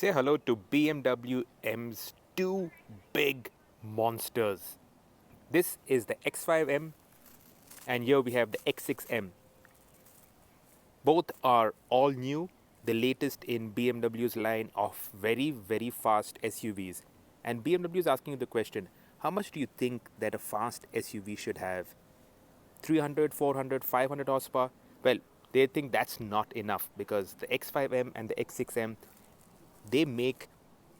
Say hello to BMW M's two big monsters. This is the X5M and here we have the X6M. Both are all new, the latest in BMW's line of very fast SUVs. And BMW is asking you the question, how much do you think that a fast SUV should have? 300, 400, 500 horsepower? Well, they think that's not enough because the X5M and the X6M, they make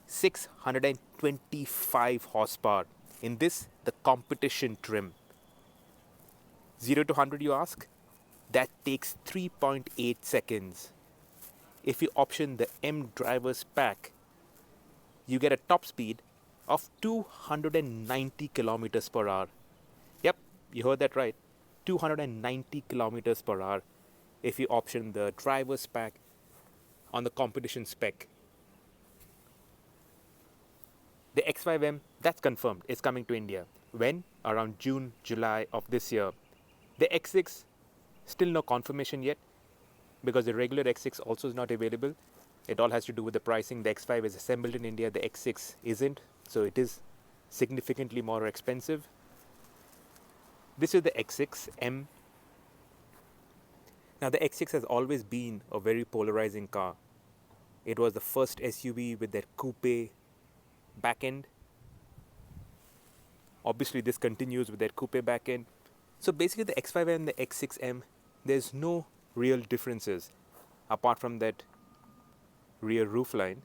625 horsepower. In this, the competition trim. 0 to 100 you ask? That takes 3.8 seconds. If you option the M driver's pack, you get a top speed of 290 kilometers per hour. Yep, you heard that right. 290 kilometers per hour if you option the driver's pack on the competition spec. The X5M, that's confirmed, is coming to India. When? Around June, July of this year. The X6, still no confirmation yet because the regular X6 also is not available. It all has to do with the pricing. The X5 is assembled in India, the X6 isn't, so it is significantly more expensive. This is the X6 M. Now the X6 has always been a very polarizing car. It was the first SUV with that coupe back end. Obviously this continues with that coupe back end. So basically the X5 and the X6M, there's no real differences apart from that rear roofline.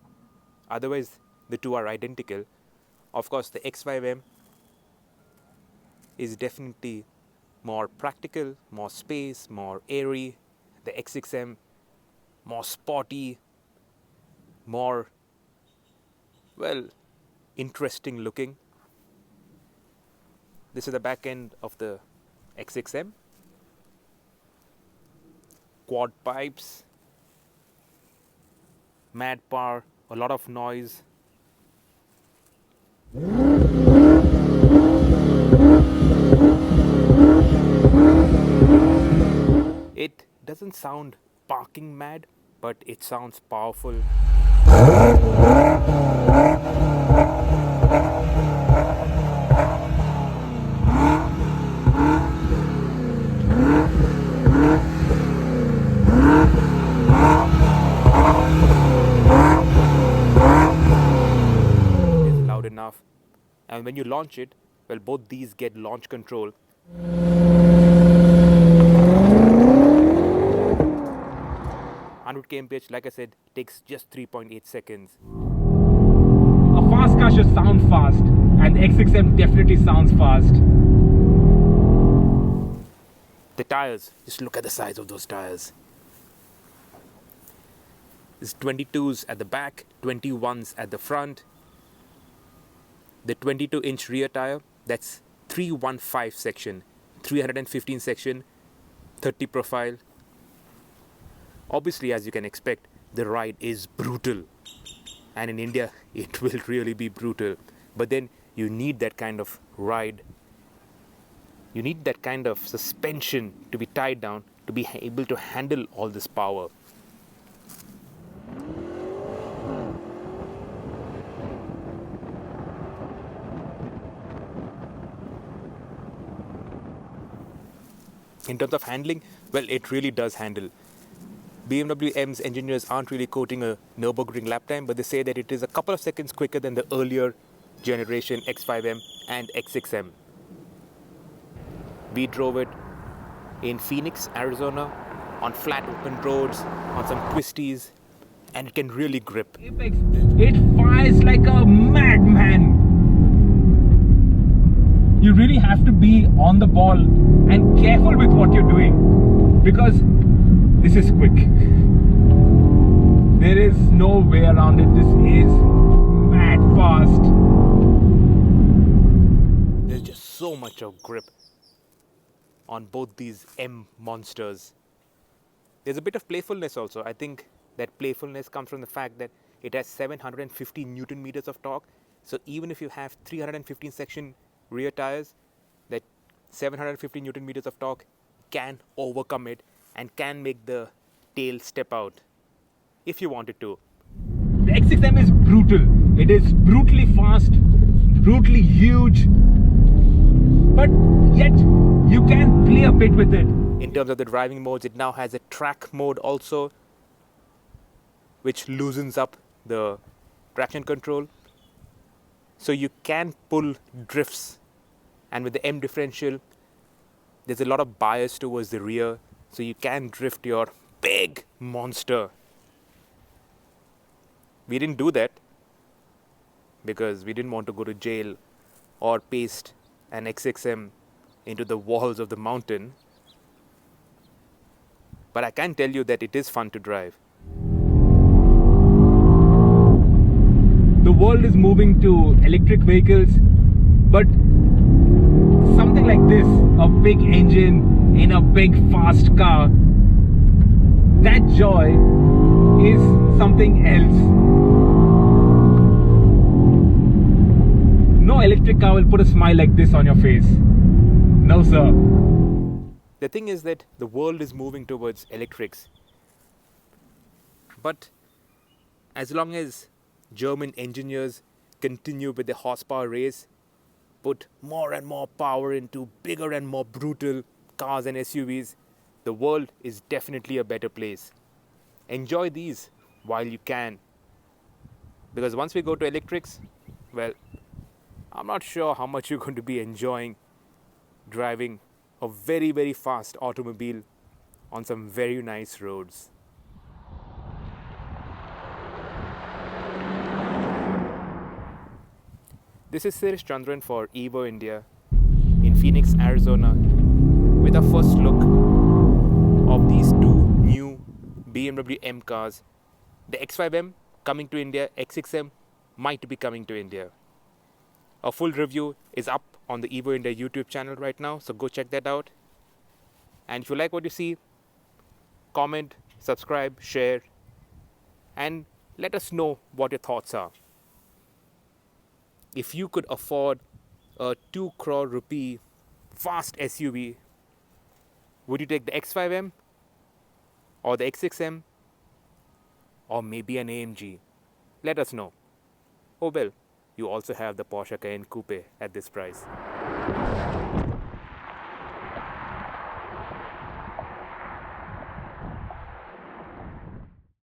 Otherwise the two are identical. Of course the X5M is definitely more practical, more space, more airy. The X6M, more sporty, more, well, interesting looking. This is the back end of the X6M. Quad pipes, mad power, a lot of noise. It doesn't sound parking mad, but it sounds powerful. It's loud enough. And when you launch it, well, both these get launch control. 100 kmph, like I said, takes just 3.8 seconds. A fast car should sound fast, and the X6M definitely sounds fast. The tires, just look at the size of those tires. There's 22s at the back, 21s at the front. The 22-inch rear tire, that's 315 section, 315 section, 30 profile. Obviously, as you can expect, the ride is brutal. And in India, it will really be brutal. But then you need that kind of ride. You need that kind of suspension to be tied down to be able to handle all this power. In terms of handling, well, it really does handle. BMW M's engineers aren't really quoting a Nürburgring lap time, but they say that it is a couple of seconds quicker than the earlier generation X5M and X6M. We drove it in Phoenix, Arizona, on flat open roads, on some twisties, and it can really grip. Apex, it fires like a madman. You really have to be on the ball and careful with what you're doing because this is quick. There is no way around it. This is mad fast. There's just so much of grip on both these M monsters. There's a bit of playfulness also. I think that playfulness comes from the fact that it has 750 Newton meters of torque. So even if you have 315 section rear tires, that 750 Newton meters of torque can overcome it and can make the tail step out if you wanted to. The X6M is brutal. It is brutally fast, brutally huge, but yet you can play a bit with it. In terms of the driving modes, it now has a track mode also, which loosens up the traction control. So you can pull drifts, and with the M differential, there's a lot of bias towards the rear, so you can drift your big monster. We didn't do that because we didn't want to go to jail or paste an X6M into the walls of the mountain. But I can tell you that it is fun to drive. The world is moving to electric vehicles, but something like this, a big engine in a big fast car, that joy is something else. No electric car will put a smile like this on your face. No, sir. The thing is that the world is moving towards electrics. But as long as German engineers continue with the horsepower race, put more and more power into bigger and more brutal cars and SUVs, the world is definitely a better place. Enjoy these while you can. Because once we go to electrics, well, I'm not sure how much you're going to be enjoying driving a very, very fast automobile on some very nice roads. This is Sirish Chandran for Evo India in Phoenix, Arizona, with a first look of these two new BMW M cars. The X5M coming to India, X6M might be coming to India. A full review is up on the Evo India YouTube channel right now, so go check that out. And if you like what you see, comment, subscribe, share, and let us know what your thoughts are. If you could afford a 2 crore rupee fast SUV, would you take the X5M or the X6M or maybe an AMG? Let us know. Oh well, you also have the Porsche Cayenne Coupe at this price.